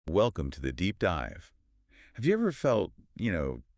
Welcome to the deep dive. Have you ever felt,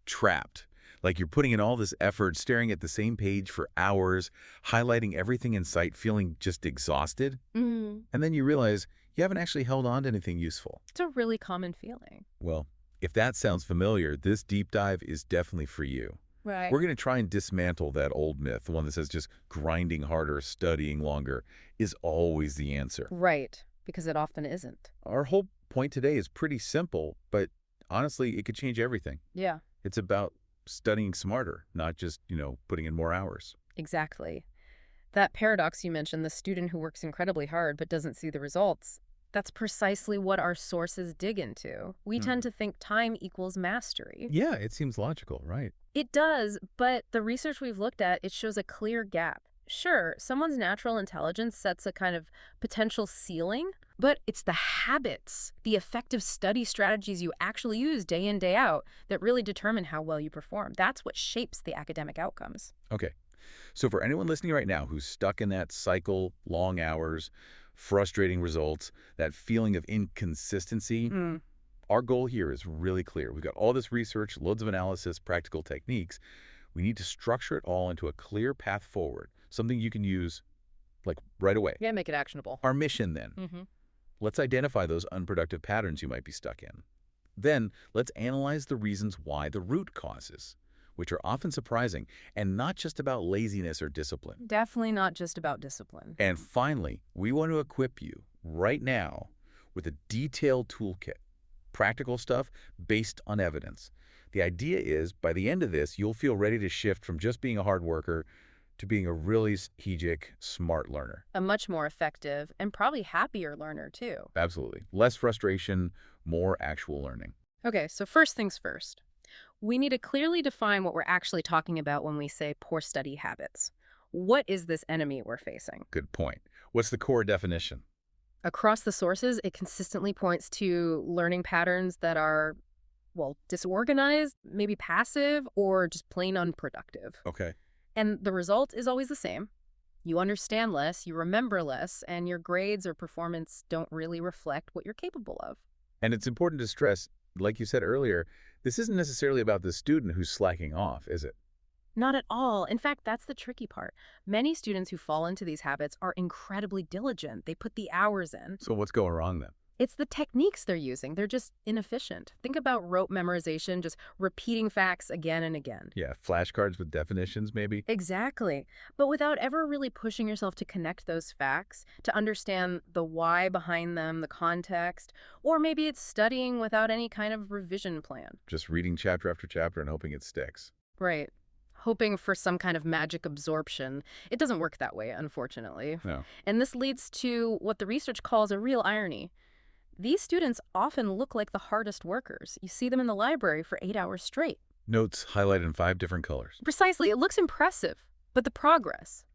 trapped? Like you're putting in all this effort, staring at the same page for hours, highlighting everything in sight, feeling just exhausted? And then you realize you haven't actually held on to anything useful. It's a really common feeling. Well, if that sounds familiar, this deep dive is definitely for you. Right. We're going to try and dismantle that old myth, the one that says just grinding harder, studying longer is always the answer. Right, because it often isn't. Our whole point today is pretty simple, but honestly, it could change everything. Yeah, It's about studying smarter, not just, putting in more hours. exactly. That paradox you mentioned, the student who works incredibly hard but doesn't see the results, that's precisely what our sources dig into. We tend to think time equals mastery. Yeah, it seems logical, right? It does, but the research we've looked at, it shows a clear gap. Sure, someone's natural intelligence sets a kind of potential ceiling, but it's the habits, the effective study strategies you actually use day in, day out that really determine how well you perform. That's what shapes the academic outcomes. Okay. So for anyone listening right now who's stuck in that cycle, long hours, frustrating results, that feeling of inconsistency, our goal here is really clear. We've got all this research, loads of analysis, practical techniques. We need to structure it all into a clear path forward, something you can use like right away. Yeah, make it actionable. Our mission then, let's identify those unproductive patterns you might be stuck in. Then let's analyze the reasons why, the root causes, which are often surprising and not just about laziness or discipline. Definitely not just about discipline. And finally, we want to equip you right now with a detailed toolkit, practical stuff based on evidence. The idea is by the end of this, you'll feel ready to shift from just being a hard worker to being a really strategic, smart learner. A much more effective and probably happier learner, too. Absolutely. Less frustration, more actual learning. Okay, so first things first. We need to clearly define what we're actually talking about when we say poor study habits. What is this enemy we're facing? Good point. What's the core definition? Across the sources, it consistently points to learning patterns that are, well, disorganized, maybe passive, or just plain unproductive. Okay. And the result is always the same. You understand less, you remember less, and your grades or performance don't really reflect what you're capable of. And it's important to stress, like you said earlier, this isn't necessarily about the student who's slacking off, is it? Not at all. In fact, that's the tricky part. Many students who fall into these habits are incredibly diligent. They put the hours in. So what's going wrong then? It's the techniques they're using. They're just inefficient. Think about rote memorization, just repeating facts again and again. Yeah, flashcards with definitions maybe? Exactly. But without ever really pushing yourself to connect those facts, to understand the why behind them, the context, or maybe it's studying without any kind of revision plan. Just reading chapter after chapter and hoping it sticks. Right. Hoping for some kind of magic absorption. It doesn't work that way, unfortunately. No. And this leads to what the research calls a real irony. These students often look like the hardest workers. You see them in the library for 8 hours straight. Notes highlighted in 5 different colors. Precisely. It looks impressive, but the progress,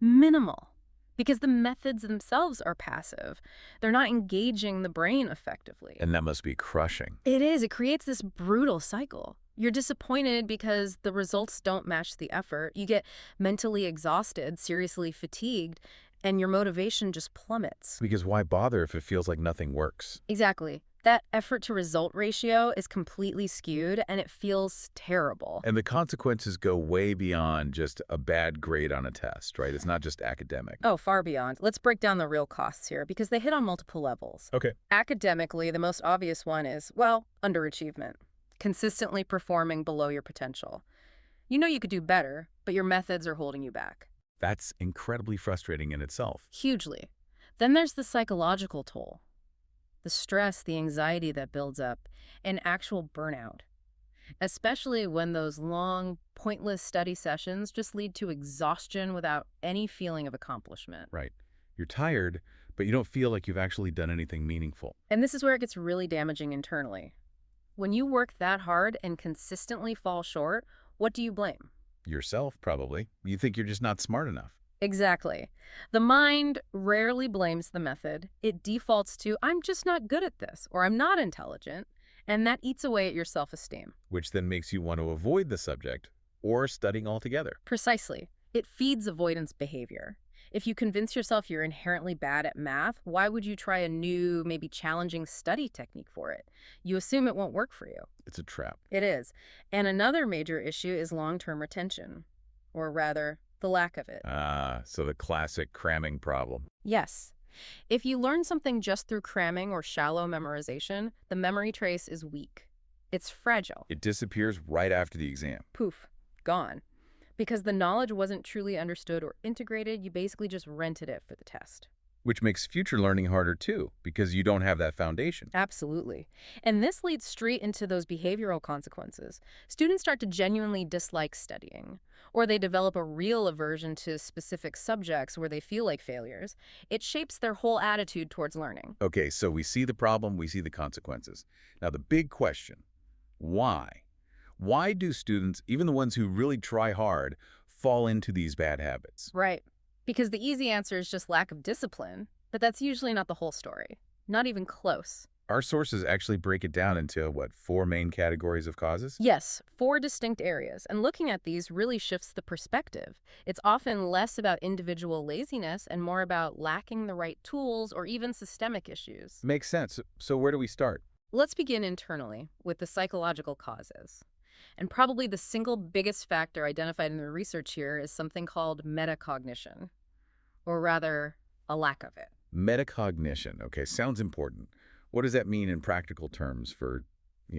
minimal. Because the methods themselves are passive. They're not engaging the brain effectively. And that must be crushing. It is. It creates this brutal cycle. You're disappointed because the results don't match the effort. You get mentally exhausted, seriously fatigued, and your motivation just plummets. Because why bother if it feels like nothing works? Exactly. That effort-to-result ratio is completely skewed, and it feels terrible. And the consequences go way beyond just a bad grade on a test, right? It's not just academic. Oh, far beyond. Let's break down the real costs here, because they hit on multiple levels. Okay. Academically, the most obvious one is, well, underachievement. Consistently performing below your potential. You know you could do better, but your methods are holding you back. That's incredibly frustrating in itself. Hugely. Then there's the psychological toll. The stress, the anxiety that builds up, and actual burnout. Especially when those long, pointless study sessions just lead to exhaustion without any feeling of accomplishment. Right. You're tired, but you don't feel like you've actually done anything meaningful. And this is where it gets really damaging internally. When you work that hard and consistently fall short, what do you blame? Yourself, probably. You think you're just not smart enough. Exactly. The mind rarely blames the method. It defaults to, I'm just not good at this, or I'm not intelligent, and that eats away at your self-esteem. Which then makes you want to avoid the subject or studying altogether. Precisely. It feeds avoidance behavior. If you convince yourself you're inherently bad at math, why would you try a new, maybe challenging study technique for it? You assume it won't work for you. It's a trap. It is. And another major issue is long-term retention, or rather, the lack of it. So the classic cramming problem. Yes. If you learn something just through cramming or shallow memorization, the memory trace is weak. It's fragile. It disappears right after the exam. Poof, gone. Because the knowledge wasn't truly understood or integrated, you basically just rented it for the test. Which makes future learning harder too, because you don't have that foundation. Absolutely. And this leads straight into those behavioral consequences. Students start to genuinely dislike studying, or they develop a real aversion to specific subjects where they feel like failures. It shapes their whole attitude towards learning. Okay, so we see the problem, we see the consequences. Now the big question, why? Why do students, even the ones who really try hard, fall into these bad habits? Right. Because the easy answer is just lack of discipline, but that's usually not the whole story. Not even close. Our sources actually break it down into, what, 4 main categories of causes? Yes, 4 distinct areas, and looking at these really shifts the perspective. It's often less about individual laziness and more about lacking the right tools or even systemic issues. Makes sense. So where do we start? Let's begin internally with the psychological causes. And probably the single biggest factor identified in the research here is something called metacognition, or rather, a lack of it. Metacognition. Okay, sounds important. What does that mean in practical terms for,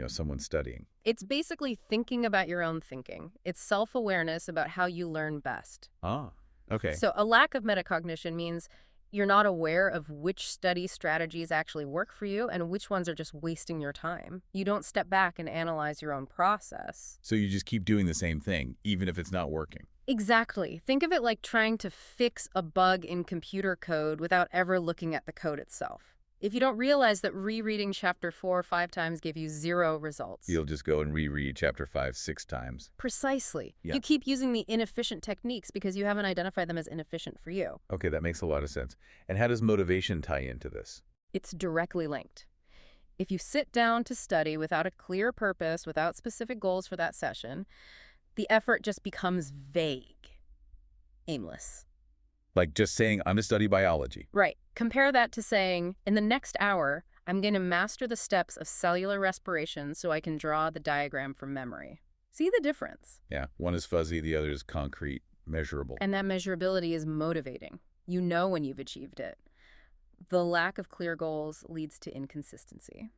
someone studying? It's basically thinking about your own thinking. It's self-awareness about how you learn best. Ah, okay. So a lack of metacognition means you're not aware of which study strategies actually work for you and which ones are just wasting your time. You don't step back and analyze your own process. So you just keep doing the same thing, even if it's not working. Exactly. Think of it like trying to fix a bug in computer code without ever looking at the code itself. If you don't realize that rereading chapter 4 or 5 times gave you 0 results. You'll just go and reread chapter 5 6 times. Precisely. Yeah. You keep using the inefficient techniques because you haven't identified them as inefficient for you. Okay, that makes a lot of sense. And how does motivation tie into this? It's directly linked. If you sit down to study without a clear purpose, without specific goals for that session, the effort just becomes vague, aimless. Like just saying, I'm to study biology. Right. Compare that to saying, in the next hour, I'm going to master the steps of cellular respiration so I can draw the diagram from memory. See the difference? Yeah, one is fuzzy, the other is concrete, measurable. And that measurability is motivating. You know when you've achieved it. The lack of clear goals leads to inconsistency.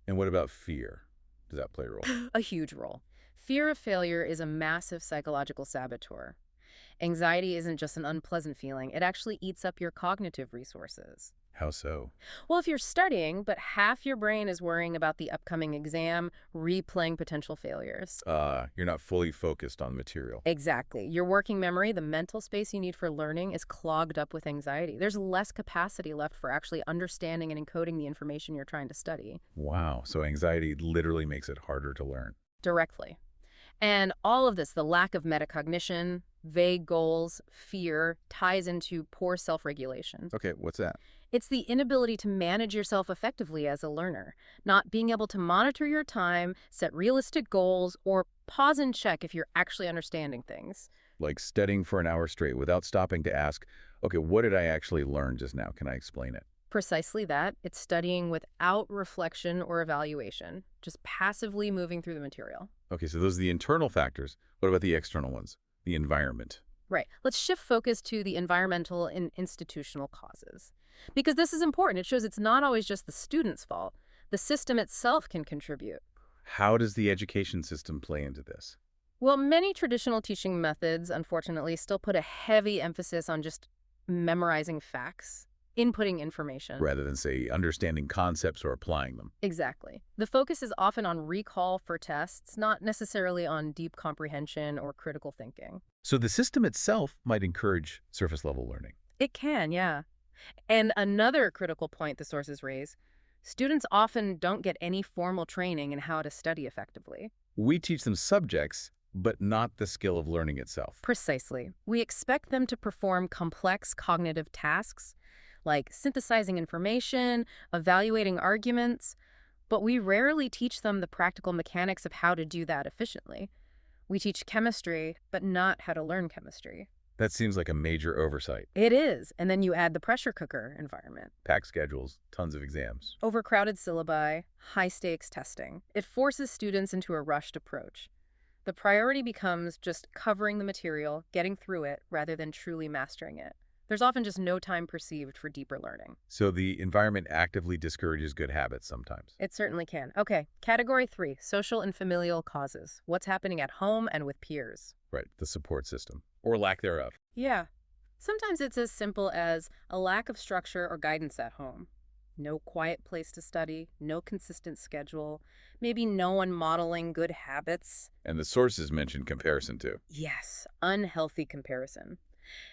And what about fear? Does that play a role? A huge role. Fear of failure is a massive psychological saboteur. Anxiety isn't just an unpleasant feeling. It actually eats up your cognitive resources. How so? Well, if you're studying, but half your brain is worrying about the upcoming exam, replaying potential failures. You're not fully focused on the material. Exactly. Your working memory, the mental space you need for learning, is clogged up with anxiety. There's less capacity left for actually understanding and encoding the information you're trying to study. Wow, so anxiety literally makes it harder to learn. Directly. And all of this, the lack of metacognition, vague goals, fear, ties into poor self-regulation. Okay, what's that? It's the inability to manage yourself effectively as a learner, not being able to monitor your time, set realistic goals, or pause and check if you're actually understanding things. Like studying for an hour straight without stopping to ask, okay, what did I actually learn just now? Can I explain it? Precisely that. It's studying without reflection or evaluation, just passively moving through the material. Okay, so those are the internal factors. What about the external ones? The environment. Right. Let's shift focus to the environmental and institutional causes. Because this is important. It shows it's not always just the student's fault. The system itself can contribute. How does the education system play into this? Well, many traditional teaching methods, unfortunately, still put a heavy emphasis on just memorizing facts, inputting information. Rather than, say, understanding concepts or applying them. Exactly. The focus is often on recall for tests, not necessarily on deep comprehension or critical thinking. So the system itself might encourage surface-level learning. It can, yeah. And another critical point the sources raise, students often don't get any formal training in how to study effectively. We teach them subjects, but not the skill of learning itself. Precisely. We expect them to perform complex cognitive tasks, like synthesizing information, evaluating arguments, but we rarely teach them the practical mechanics of how to do that efficiently. We teach chemistry, but not how to learn chemistry. That seems like a major oversight. It is. And then you add the pressure cooker environment. Packed schedules, tons of exams. Overcrowded syllabi, high-stakes testing. It forces students into a rushed approach. The priority becomes just covering the material, getting through it, rather than truly mastering it. There's often just no time perceived for deeper learning. So the environment actively discourages good habits sometimes. It certainly can. Okay, category 3, social and familial causes. What's happening at home and with peers? Right, the support system. Or lack thereof. Yeah. Sometimes it's as simple as a lack of structure or guidance at home. No quiet place to study, no consistent schedule, maybe no one modeling good habits. And the sources mention comparison too. Yes, unhealthy comparison.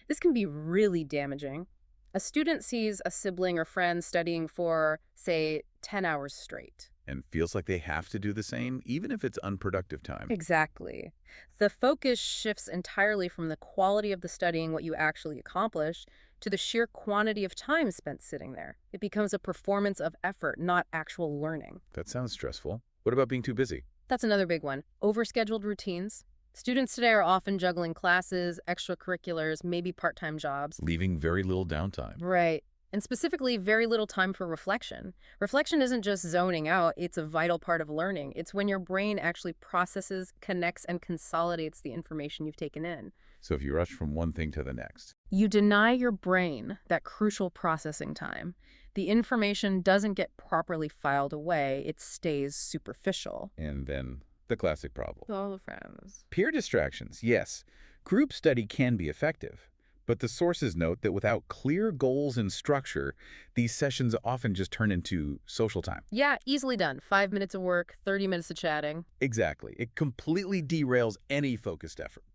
This can be really damaging. A student sees a sibling or friend studying for, say, 10 hours straight. And feels like they have to do the same, even if it's unproductive time. Exactly. The focus shifts entirely from the quality of the studying, what you actually accomplish, to the sheer quantity of time spent sitting there. It becomes a performance of effort, not actual learning. That sounds stressful. What about being too busy? That's another big one. Overscheduled routines. Students today are often juggling classes, extracurriculars, maybe part-time jobs. Leaving very little downtime. Right. And specifically, very little time for reflection. Reflection isn't just zoning out, it's a vital part of learning. It's when your brain actually processes, connects, and consolidates the information you've taken in. So if you rush from one thing to the next. You deny your brain that crucial processing time. The information doesn't get properly filed away, it stays superficial. And then the classic problem. All the friends. Peer distractions, yes. Group study can be effective. But the sources note that without clear goals and structure, these sessions often just turn into social time. Yeah, easily done. 5 minutes of work, 30 minutes of chatting. Exactly. It completely derails any focused effort.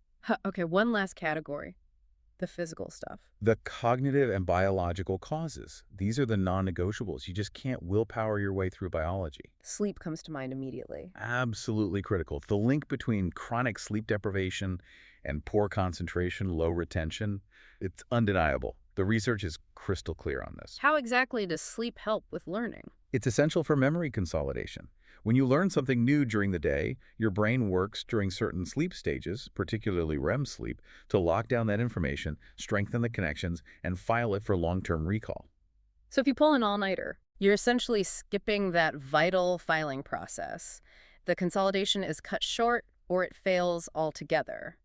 Okay, one last category. The physical stuff. The cognitive and biological causes. These are the non-negotiables. You just can't willpower your way through biology. Sleep comes to mind immediately. Absolutely critical. The link between chronic sleep deprivation and poor concentration, low retention, it's undeniable. The research is crystal clear on this. How exactly does sleep help with learning? It's essential for memory consolidation. When you learn something new during the day, your brain works during certain sleep stages, particularly REM sleep, to lock down that information, strengthen the connections, and file it for long-term recall. So if you pull an all-nighter, you're essentially skipping that vital filing process. The consolidation is cut short or it fails altogether.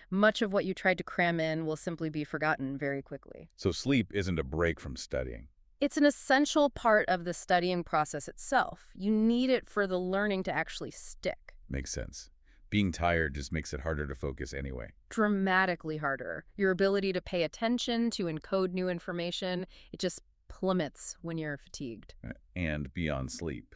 Much of what you tried to cram in will simply be forgotten very quickly. So sleep isn't a break from studying. It's an essential part of the studying process itself. You need it for the learning to actually stick. Makes sense. Being tired just makes it harder to focus anyway. Dramatically harder. Your ability to pay attention, to encode new information, it just plummets when you're fatigued. And beyond sleep.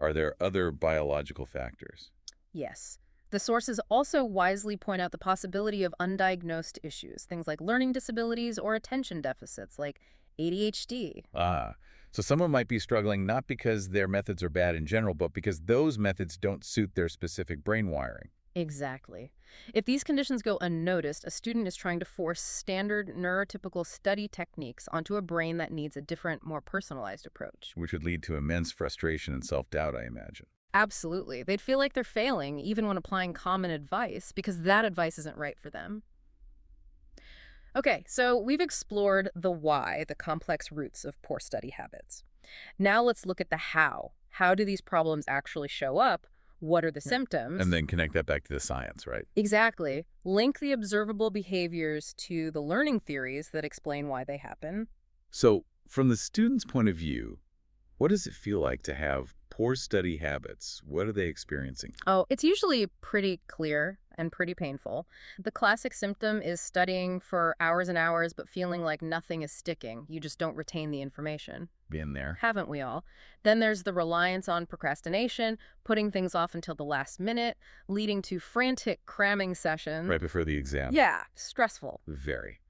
Are there other biological factors? Yes. The sources also wisely point out the possibility of undiagnosed issues, things like learning disabilities or attention deficits like ADHD. So someone might be struggling not because their methods are bad in general, but because those methods don't suit their specific brain wiring. Exactly. If these conditions go unnoticed, a student is trying to force standard neurotypical study techniques onto a brain that needs a different, more personalized approach. Which would lead to immense frustration and self-doubt, I imagine. Absolutely. They'd feel like they're failing, even when applying common advice, because that advice isn't right for them. Okay, so we've explored the why, the complex roots of poor study habits. Now let's look at the how. How do these problems actually show up? What are the symptoms? And then connect that back to the science, right? Exactly. Link the observable behaviors to the learning theories that explain why they happen. So, from the student's point of view, what does it feel like to have poor study habits? What are they experiencing? Oh, it's usually pretty clear and pretty painful. The classic symptom is studying for hours and hours but feeling like nothing is sticking. You just don't retain the information. Been there. Haven't we all? Then there's the reliance on procrastination, putting things off until the last minute, leading to frantic cramming sessions. Right before the exam. Yeah, stressful. Very.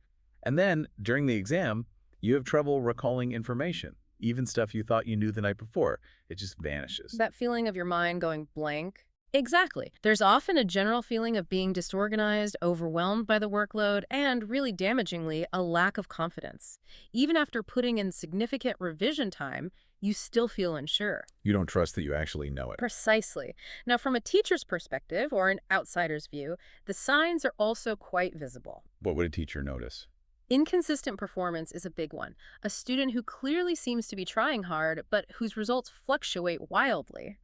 And then, during the exam, you have trouble recalling information. Even stuff you thought you knew the night before. It just vanishes. That feeling of your mind going blank. Exactly. There's often a general feeling of being disorganized, overwhelmed by the workload, and, really damagingly, a lack of confidence. Even after putting in significant revision time, you still feel unsure. You don't trust that you actually know it. Precisely. Now, from a teacher's perspective or an outsider's view, the signs are also quite visible. What would a teacher notice? Inconsistent performance is a big one. A student who clearly seems to be trying hard, but whose results fluctuate wildly.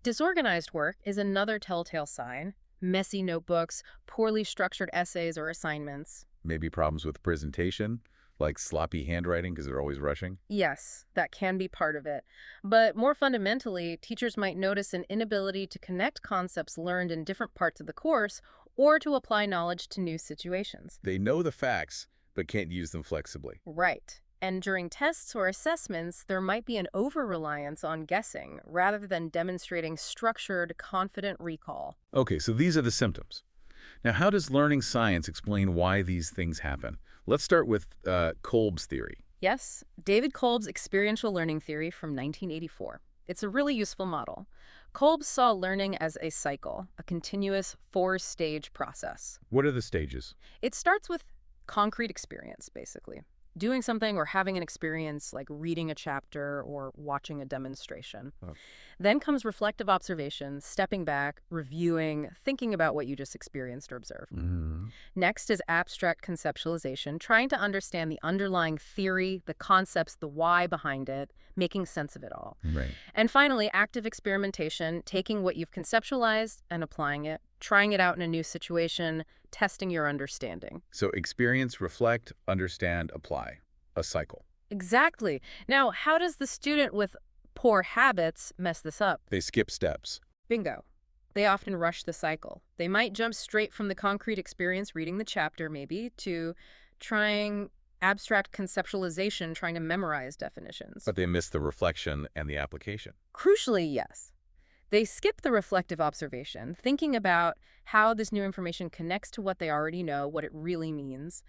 Disorganized work is another telltale sign. Messy notebooks, poorly structured essays or assignments. Maybe problems with presentation, like sloppy handwriting because they're always rushing? Yes, that can be part of it. But more fundamentally, teachers might notice an inability to connect concepts learned in different parts of the course or to apply knowledge to new situations. They know the facts, but can't use them flexibly. Right. And during tests or assessments, there might be an over-reliance on guessing rather than demonstrating structured, confident recall. Okay, so these are the symptoms. Now, how does learning science explain why these things happen? Let's start with Kolb's theory. Yes, David Kolb's experiential learning theory from 1984. It's a really useful model. Kolb saw learning as a cycle, a continuous four-stage process. What are the stages? It starts with concrete experience, basically. Doing something or having an experience like reading a chapter or watching a demonstration. Oh. Then comes reflective observation, stepping back, reviewing, thinking about what you just experienced or observed. Next is abstract conceptualization, trying to understand the underlying theory, the concepts, the why behind it, making sense of it all. Right. And finally, active experimentation, taking what you've conceptualized and applying it, trying it out in a new situation, testing your understanding. So experience, reflect, understand, apply. A cycle. Exactly. Now, how does the student with poor habits mess this up? They skip steps. Bingo. They often rush the cycle. They might jump straight from the concrete experience, reading the chapter maybe, to trying abstract conceptualization, trying to memorize definitions. But they miss the reflection and the application. Crucially, yes. They skip the reflective observation, thinking about how this new information connects to what they already know, what it really means.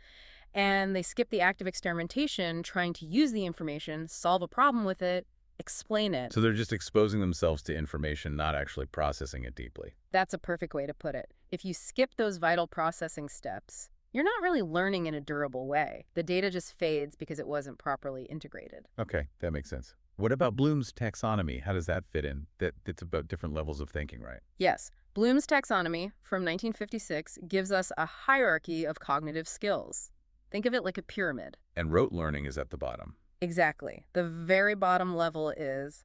And they skip the active experimentation, trying to use the information, solve a problem with it, explain it. So they're just exposing themselves to information, not actually processing it deeply. That's a perfect way to put it. If you skip those vital processing steps, you're not really learning in a durable way. The data just fades because it wasn't properly integrated. Okay, that makes sense. What about Bloom's taxonomy? How does that fit in? It's about different levels of thinking, right? Yes. Bloom's taxonomy from 1956 gives us a hierarchy of cognitive skills. Think of it like a pyramid. And rote learning is at the bottom. Exactly. The very bottom level is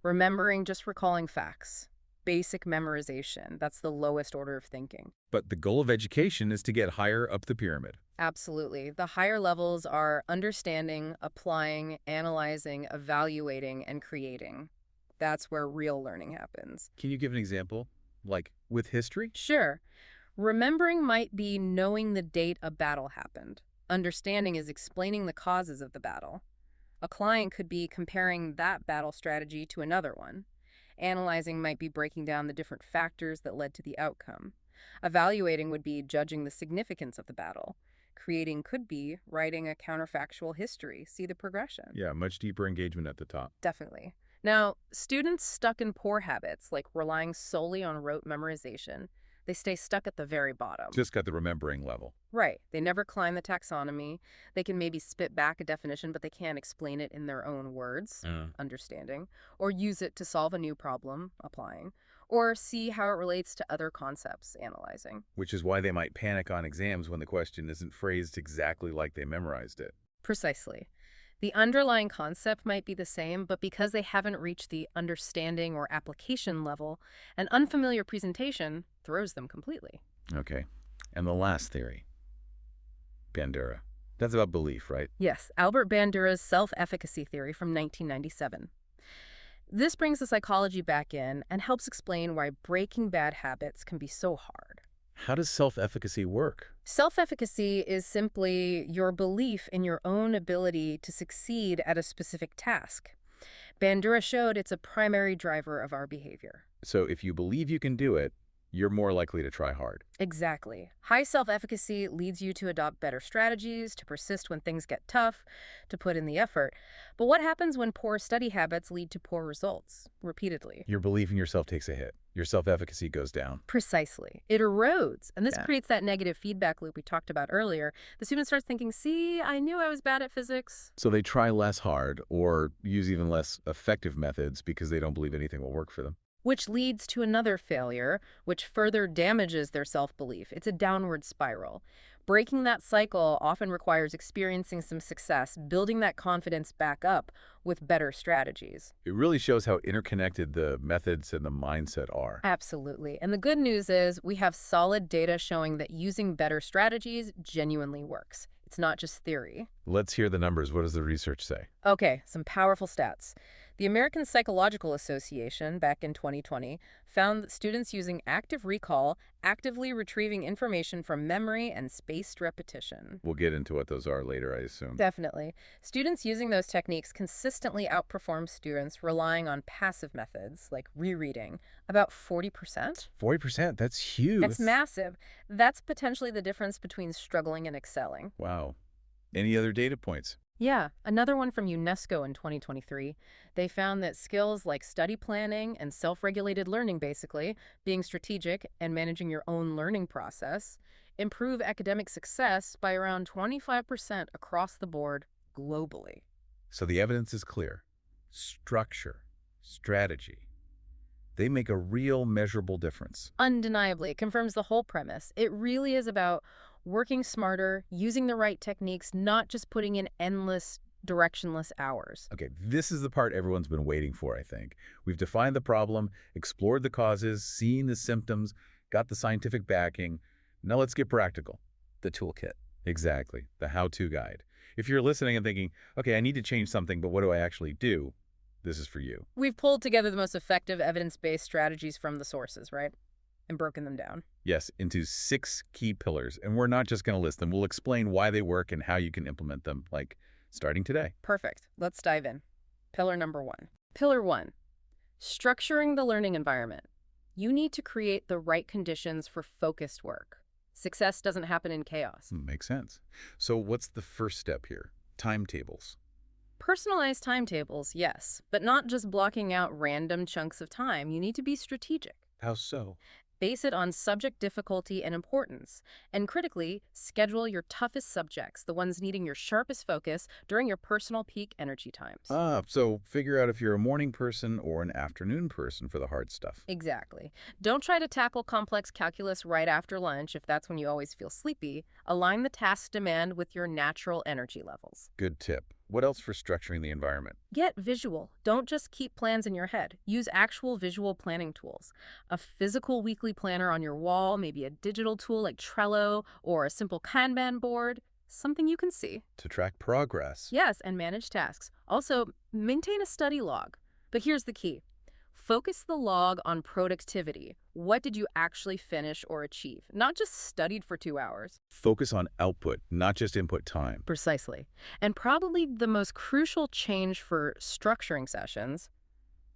remembering, just recalling facts. Basic memorization. That's the lowest order of thinking. But the goal of education is to get higher up the pyramid. Absolutely. The higher levels are understanding, applying, analyzing, evaluating, and creating. That's where real learning happens. Can you give an example? Like with history? Sure. Remembering might be knowing the date a battle happened. Understanding is explaining the causes of the battle. A client could be comparing that battle strategy to another one. Analyzing might be breaking down the different factors that led to the outcome. Evaluating would be judging the significance of the battle. Creating could be writing a counterfactual history, see the progression. Yeah, much deeper engagement at the top. Definitely. Now, students stuck in poor habits, like relying solely on rote memorization, they stay stuck at the very bottom. Just got the remembering level. Right. They never climb the taxonomy. They can maybe spit back a definition, but they can't explain it in their own words, understanding, or use it to solve a new problem, applying, or see how it relates to other concepts, analyzing. Which is why they might panic on exams when the question isn't phrased exactly like they memorized it. Precisely. The underlying concept might be the same, but because they haven't reached the understanding or application level, an unfamiliar presentation throws them completely. Okay. And the last theory, Bandura. That's about belief, right? Yes, Albert Bandura's self-efficacy theory from 1997. This brings the psychology back in and helps explain why breaking bad habits can be so hard. How does self-efficacy work? Self-efficacy is simply your belief in your own ability to succeed at a specific task. Bandura showed it's a primary driver of our behavior. So if you believe you can do it, you're more likely to try hard. Exactly. High self-efficacy leads you to adopt better strategies, to persist when things get tough, to put in the effort. But what happens when poor study habits lead to poor results repeatedly? Your belief in yourself takes a hit. Your self-efficacy goes down. Precisely. It erodes. And this Yeah. creates that negative feedback loop we talked about earlier. The student starts thinking, see, I knew I was bad at physics. So they try less hard or use even less effective methods because they don't believe anything will work for them. Which leads to another failure, which further damages their self-belief. It's a downward spiral. Breaking that cycle often requires experiencing some success, building that confidence back up with better strategies. It really shows how interconnected the methods and the mindset are. Absolutely. And the good news is we have solid data showing that using better strategies genuinely works. It's not just theory. Let's hear the numbers. What does the research say? Okay, some powerful stats. The American Psychological Association, back in 2020, found that students using active recall actively retrieving information from memory and spaced repetition. We'll get into what those are later, I assume. Definitely. Students using those techniques consistently outperform students relying on passive methods, like rereading, about 40%. 40%? That's huge. That's massive. That's potentially the difference between struggling and excelling. Wow. Any other data points? Yeah, another one from UNESCO in 2023. They found that skills like study planning and self-regulated learning, basically, being strategic and managing your own learning process, improve academic success by around 25% across the board globally. So the evidence is clear. Structure, strategy, they make a real measurable difference. Undeniably, it confirms the whole premise. It really is about working smarter, using the right techniques, not just putting in endless, directionless hours. Okay, this is the part everyone's been waiting for, I think. We've defined the problem, explored the causes, seen the symptoms, got the scientific backing. Now let's get practical. The toolkit. Exactly, the how-to guide. If you're listening and thinking, okay, I need to change something, but what do I actually do? This is for you. We've pulled together the most effective evidence-based strategies from the sources, right? And broken them down. Yes, into 6 key pillars. And we're not just going to list them. We'll explain why they work and how you can implement them, like starting today. Perfect. Let's dive in. Pillar number 1. Pillar 1, structuring the learning environment. You need to create the right conditions for focused work. Success doesn't happen in chaos. Makes sense. So what's the first step here? Timetables. Personalized timetables, yes, but not just blocking out random chunks of time. You need to be strategic. How so? Base it on subject difficulty and importance. And critically, schedule your toughest subjects, the ones needing your sharpest focus during your personal peak energy times. So figure out if you're a morning person or an afternoon person for the hard stuff. Exactly. Don't try to tackle complex calculus right after lunch if that's when you always feel sleepy. Align the task demand with your natural energy levels. Good tip. What else for structuring the environment? Get visual. Don't just keep plans in your head. Use actual visual planning tools. A physical weekly planner on your wall, maybe a digital tool like Trello or a simple Kanban board, something you can see. To track progress. Yes, and manage tasks. Also, maintain a study log. But here's the key. Focus the log on productivity. What did you actually finish or achieve? Not just studied for 2 hours. Focus on output, not just input time. Precisely. And probably the most crucial change for structuring sessions,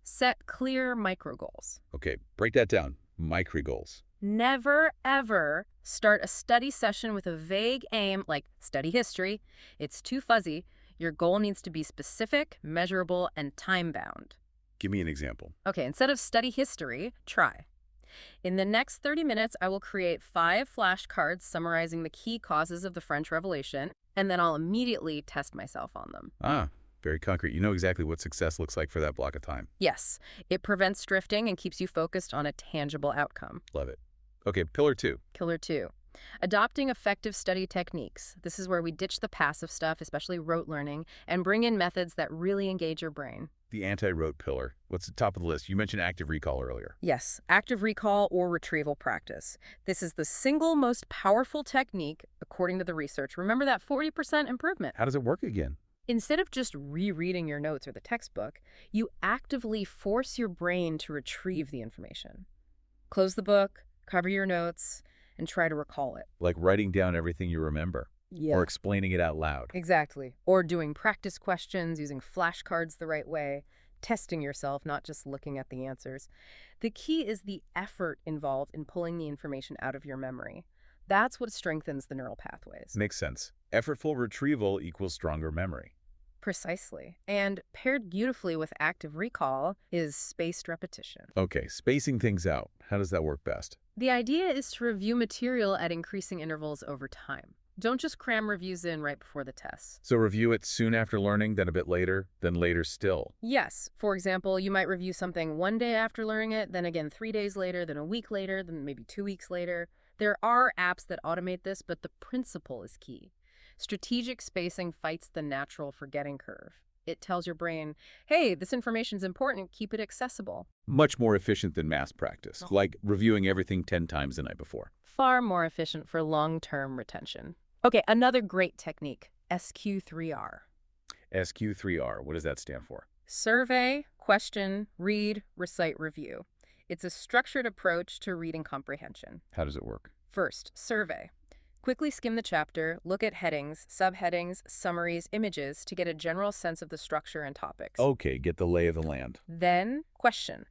set clear micro goals. Okay, break that down. Micro goals. Never, ever start a study session with a vague aim like study history. It's too fuzzy. Your goal needs to be specific, measurable, and time-bound. Give me an example. Okay, instead of study history, try. In the next 30 minutes, I will create 5 flashcards summarizing the key causes of the French Revolution, and then I'll immediately test myself on them. Very concrete. You know exactly what success looks like for that block of time. Yes, it prevents drifting and keeps you focused on a tangible outcome. Love it. Okay, pillar 2. Pillar 2, adopting effective study techniques. This is where we ditch the passive stuff, especially rote learning, and bring in methods that really engage your brain. The anti-rote pillar. What's the top of the list? You mentioned active recall earlier. Yes, active recall or retrieval practice. This is the single most powerful technique, according to the research. Remember that 40% improvement. How does it work again? Instead of just rereading your notes or the textbook, you actively force your brain to retrieve the information. Close the book, cover your notes, and try to recall it. Like writing down everything you remember. Yeah. Or explaining it out loud. Exactly. Or doing practice questions, using flashcards the right way. testing yourself, not just looking at the answers. The key is the effort involved in pulling the information out of your memory. That's what strengthens the neural pathways. Makes sense. Effortful retrieval equals stronger memory. Precisely. And paired beautifully with active recall is spaced repetition. Okay, spacing things out. How does that work best? The idea is to review material at increasing intervals over time. Don't just cram reviews in right before the tests. So review it soon after learning, then a bit later, then later still. Yes. For example, you might review something one day after learning it, then again 3 days later, then a week later, then maybe 2 weeks later. There are apps that automate this, but the principle is key. Strategic spacing fights the natural forgetting curve. It tells your brain, hey, this information's important, keep it accessible. Much more efficient than mass practice, like reviewing everything 10 times the night before. Far more efficient for long-term retention. Okay, another great technique, SQ3R. SQ3R, what does that stand for? Survey, question, read, recite, review. It's a structured approach to reading comprehension. How does it work? First, survey. Quickly skim the chapter, look at headings, subheadings, summaries, images to get a general sense of the structure and topics. Okay, get the lay of the land. Then, question.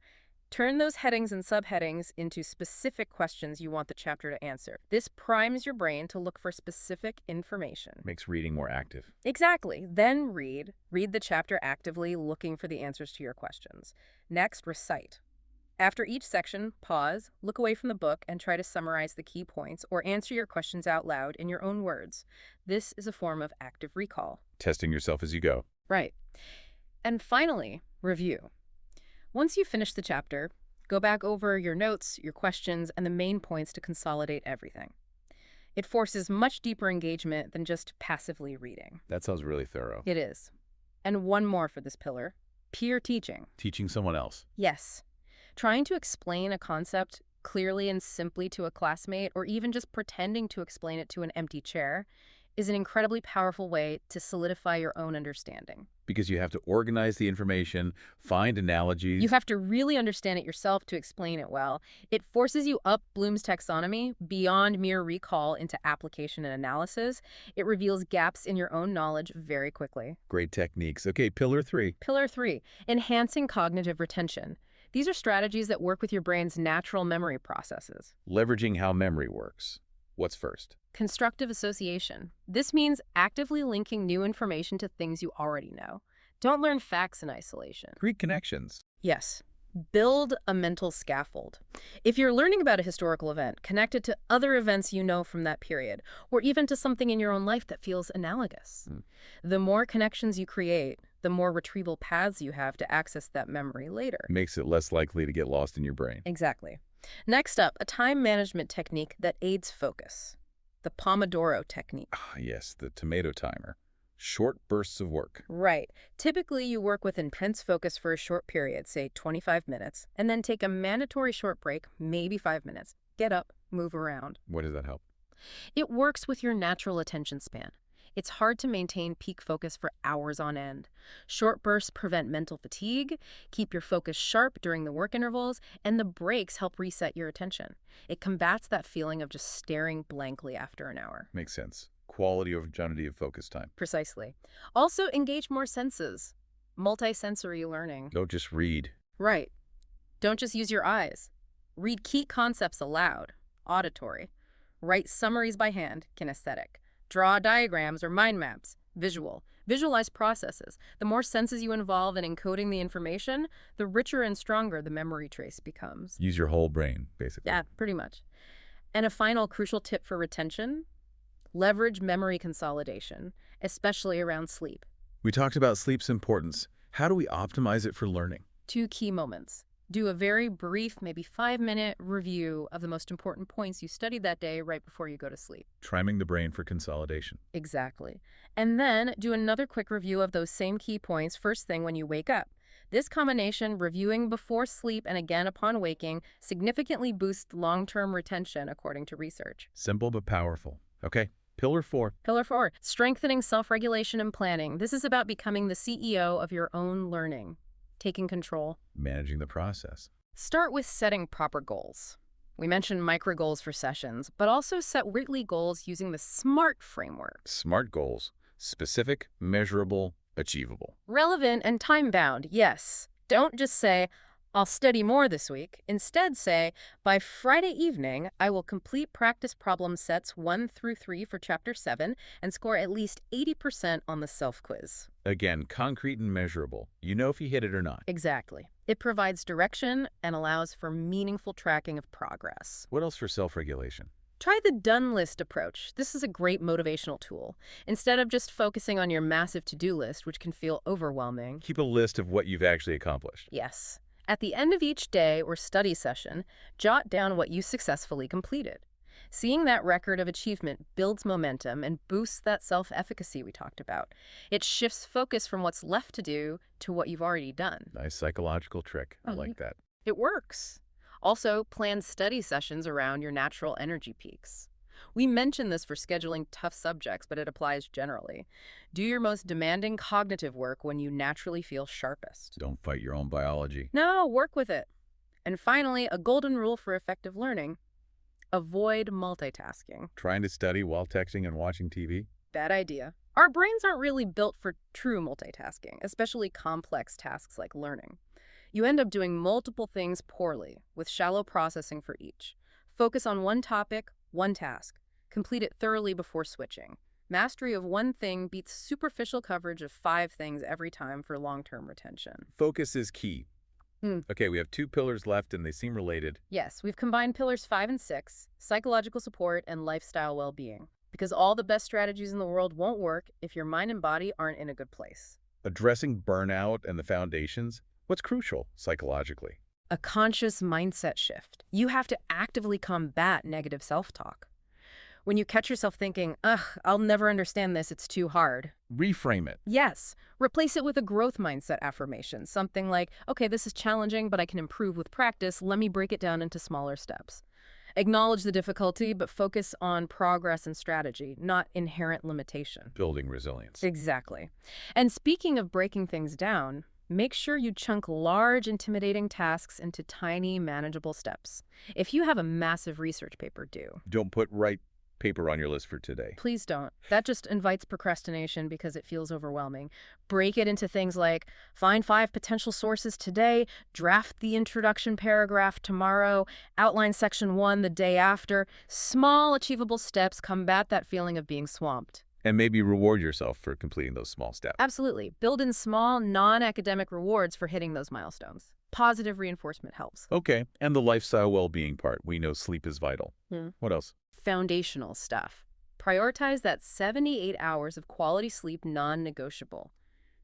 Turn those headings and subheadings into specific questions you want the chapter to answer. This primes your brain to look for specific information. Makes reading more active. Exactly. Then read. Read the chapter actively, looking for the answers to your questions. Next, recite. After each section, pause, look away from the book, and try to summarize the key points or answer your questions out loud in your own words. This is a form of active recall. Testing yourself as you go. Right. And finally, review. Once you finish the chapter, go back over your notes, your questions, and the main points to consolidate everything. It forces much deeper engagement than just passively reading. That sounds really thorough. It is. And one more for this pillar, peer teaching. Teaching someone else. Yes. Trying to explain a concept clearly and simply to a classmate, or even just pretending to explain it to an empty chair, is an incredibly powerful way to solidify your own understanding. Because you have to organize the information, find analogies. You have to really understand it yourself to explain it well. It forces you up Bloom's taxonomy beyond mere recall into application and analysis. It reveals gaps in your own knowledge very quickly. Great techniques. Okay, pillar 3. Pillar 3, enhancing cognitive retention. These are strategies that work with your brain's natural memory processes. Leveraging how memory works. What's first? Constructive association. This means actively linking new information to things you already know. Don't learn facts in isolation. Create connections. Yes. Build a mental scaffold. If you're learning about a historical event, connect it to other events you know from that period, or even to something in your own life that feels analogous. The more connections you create, the more retrieval paths you have to access that memory later. Makes it less likely to get lost in your brain. Exactly. Next up, a time management technique that aids focus. The Pomodoro technique. Ah, yes, the tomato timer. Short bursts of work. Right. Typically, you work with intense focus for a short period, say 25 minutes, and then take a mandatory short break, maybe 5 minutes. Get up, move around. What does that help? It works with your natural attention span. It's hard to maintain peak focus for hours on end. Short bursts prevent mental fatigue, keep your focus sharp during the work intervals, and the breaks help reset your attention. It combats that feeling of just staring blankly after an hour. Makes sense. Quality over quantity of focus time. Precisely. Also, engage more senses. Multisensory learning. Don't just read. Right. Don't just use your eyes. Read key concepts aloud. Auditory. Write summaries by hand. Kinesthetic. Draw diagrams or mind maps. Visual. Visualize processes. The more senses you involve in encoding the information, the richer and stronger the memory trace becomes. Use your whole brain, basically. Yeah, pretty much. And a final crucial tip for retention: leverage memory consolidation, especially around sleep. We talked about sleep's importance. How do we optimize it for learning? 2 key moments. Do a very brief, maybe 5-minute review of the most important points you studied that day right before you go to sleep. Priming the brain for consolidation. Exactly. And then do another quick review of those same key points first thing when you wake up. This combination, reviewing before sleep and again upon waking, significantly boosts long-term retention according to research. Simple but powerful. Okay, pillar 4. Pillar 4, strengthening self-regulation and planning. This is about becoming the CEO of your own learning. Taking control. Managing the process. Start with setting proper goals. We mentioned micro goals for sessions, but also set weekly goals using the SMART framework. SMART goals. Specific, measurable, achievable. Relevant and time-bound, yes. Don't just say, I'll study more this week. Instead, say, by Friday evening, I will complete practice problem sets 1 through 3 for Chapter 7 and score at least 80% on the self-quiz. Again, concrete and measurable. You know if you hit it or not. Exactly. It provides direction and allows for meaningful tracking of progress. What else for self-regulation? Try the done list approach. This is a great motivational tool. Instead of just focusing on your massive to-do list, which can feel overwhelming. Keep a list of what you've actually accomplished. Yes. At the end of each day or study session, jot down what you successfully completed. Seeing that record of achievement builds momentum and boosts that self-efficacy we talked about. It shifts focus from what's left to do to what you've already done. Nice psychological trick. I like that. It works. Also, plan study sessions around your natural energy peaks. We mention this for scheduling tough subjects, but it applies generally. Do your most demanding cognitive work when you naturally feel sharpest. Don't fight your own biology. No, work with it. And finally, a golden rule for effective learning. Avoid multitasking. Trying to study while texting and watching TV? Bad idea. Our brains aren't really built for true multitasking, especially complex tasks like learning. You end up doing multiple things poorly, with shallow processing for each. Focus on one topic, one task. Complete it thoroughly before switching. Mastery of one thing beats superficial coverage of 5 things every time for long-term retention. Focus is key. Okay, we have 2 pillars left and they seem related. Yes, we've combined pillars 5 and 6, psychological support and lifestyle well-being. Because all the best strategies in the world won't work if your mind and body aren't in a good place. Addressing burnout and the foundations, what's crucial psychologically? A conscious mindset shift. You have to actively combat negative self-talk. When you catch yourself thinking, ugh, I'll never understand this, it's too hard. Reframe it. Yes. Replace it with a growth mindset affirmation. Something like, okay, this is challenging, but I can improve with practice. Let me break it down into smaller steps. Acknowledge the difficulty, but focus on progress and strategy, not inherent limitation. Building resilience. Exactly. And speaking of breaking things down, make sure you chunk large, intimidating tasks into tiny, manageable steps. If you have a massive research paper due, Don't put right paper on your list for today. please don't. That just invites procrastination because it feels overwhelming. Break it into things like find 5 potential sources today, draft the introduction paragraph tomorrow, outline section 1 the day after. Small, achievable steps combat that feeling of being swamped. And maybe reward yourself for completing those small steps. Absolutely. Build in small, non-academic rewards for hitting those milestones. Positive reinforcement helps. Okay, and the lifestyle well-being part. We know sleep is vital. What else? Foundational stuff. Prioritize that 78 hours of quality sleep non-negotiable.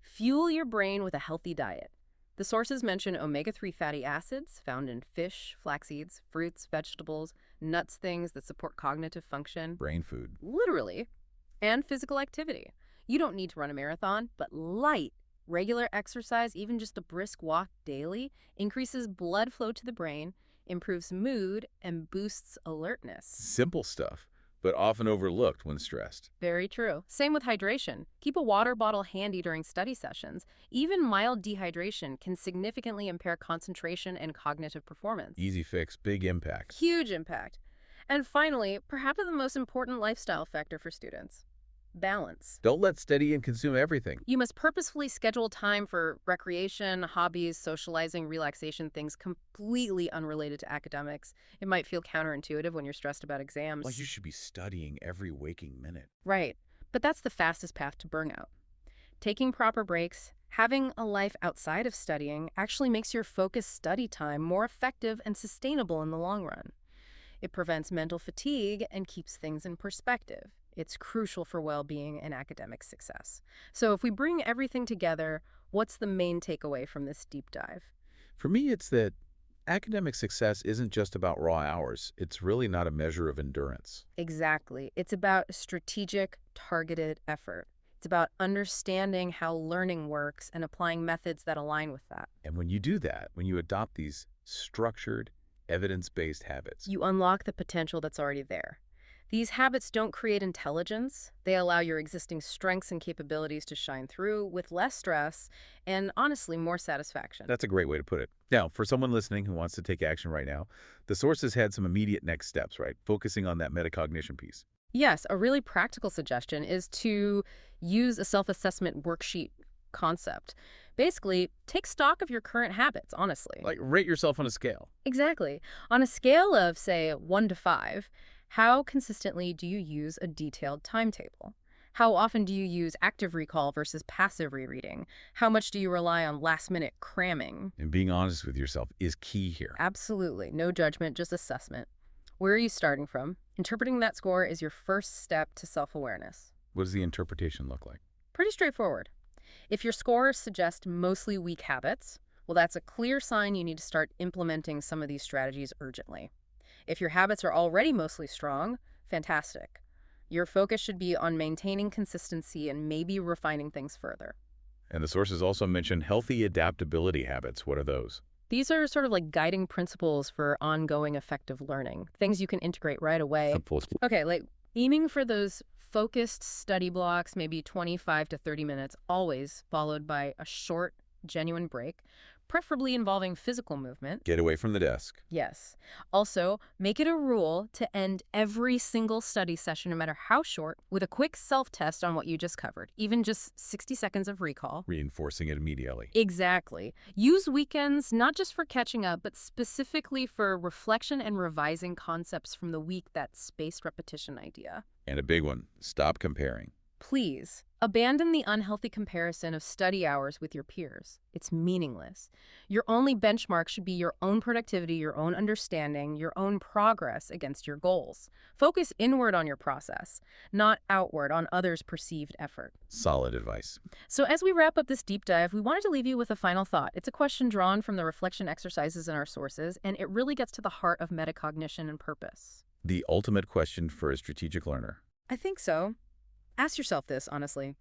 Fuel your brain with a healthy diet. The sources mention omega-3 fatty acids found in fish, flax seeds, fruits, vegetables, nuts, things that support cognitive function. Brain food. Literally. And physical activity. You don't need to run a marathon, but light, regular exercise, even just a brisk walk daily, increases blood flow to the brain, improves mood, and boosts alertness. Simple stuff, but often overlooked when stressed. Very true. Same with hydration. Keep a water bottle handy during study sessions. Even mild dehydration can significantly impair concentration and cognitive performance. Easy fix, big impact. Huge impact. And finally, perhaps the most important lifestyle factor for students: balance. Don't let study and consume everything. You must purposefully schedule time for recreation, hobbies, socializing, relaxation, things completely unrelated to academics. It might feel counterintuitive when you're stressed about exams. Like you should be studying every waking minute. Right. But that's the fastest path to burnout. Taking proper breaks, having a life outside of studying actually makes your focused study time more effective and sustainable in the long run. It prevents mental fatigue and keeps things in perspective. It's crucial for well-being and academic success. So if we bring everything together, what's the main takeaway from this deep dive? For me, it's that academic success isn't just about raw hours. It's really not a measure of endurance. Exactly. It's about strategic, targeted effort. It's about understanding how learning works and applying methods that align with that. And when you do that, when you adopt these structured, evidence-based habits, You unlock the potential that's already there. These habits don't create intelligence. They allow your existing strengths and capabilities to shine through with less stress and, honestly, more satisfaction. that's a great way to put it. Now, for someone listening who wants to take action right now, the sources had some immediate next steps, right? Focusing on that metacognition piece. Yes, a really practical suggestion is to use a self-assessment worksheet concept. Basically, take stock of your current habits, honestly. Like, rate yourself on a scale. Exactly. On a scale of, say, 1 to 5, how consistently do you use a detailed timetable? How often do you use active recall versus passive rereading? How much do you rely on last-minute cramming? And being honest with yourself is key here. Absolutely. No judgment, just assessment. Where are you starting from? Interpreting that score is your first step to self-awareness. What does the interpretation look like? Pretty straightforward. If your scores suggest mostly weak habits, well, that's a clear sign you need to start implementing some of these strategies urgently. If your habits are already mostly strong, fantastic. Your focus should be on maintaining consistency and maybe refining things further. And the sources also mention healthy adaptability habits. What are those? These are sort of like guiding principles for ongoing effective learning, things you can integrate right away. Okay, like aiming for those focused study blocks, maybe 25 to 30 minutes, always followed by a short, genuine break, preferably involving physical movement. Get away from the desk. Yes. Also, make it a rule to end every single study session, no matter how short, with a quick self-test on what you just covered, even just 60 seconds of recall. Reinforcing it immediately. Exactly. Use weekends not just for catching up, but specifically for reflection and revising concepts from the week, that spaced repetition idea. And a big one, stop comparing. Please, abandon the unhealthy comparison of study hours with your peers. It's meaningless. Your only benchmark should be your own productivity, your own understanding, your own progress against your goals. Focus inward on your process, not outward on others' perceived effort. Solid advice. So as we wrap up this deep dive, we wanted to leave you with a final thought. It's a question drawn from the reflection exercises in our sources, and it really gets to the heart of metacognition and purpose. The ultimate question for a strategic learner. I think so. Ask yourself this, honestly.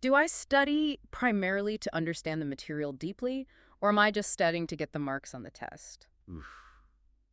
Do I study primarily to understand the material deeply, or am I just studying to get the marks on the test? Oof,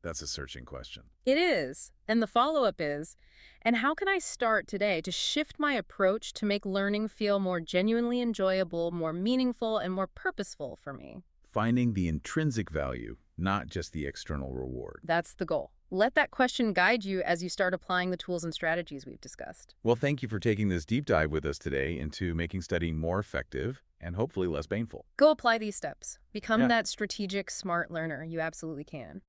that's a searching question. It is. And the follow-up is, and how can I start today to shift my approach to make learning feel more genuinely enjoyable, more meaningful, and more purposeful for me? Finding the intrinsic value, not just the external reward. That's the goal. Let that question guide you as you start applying the tools and strategies we've discussed. Well, thank you for taking this deep dive with us today into making studying more effective and hopefully less painful. Go apply these steps. Become Yeah. that strategic, smart learner. You absolutely can.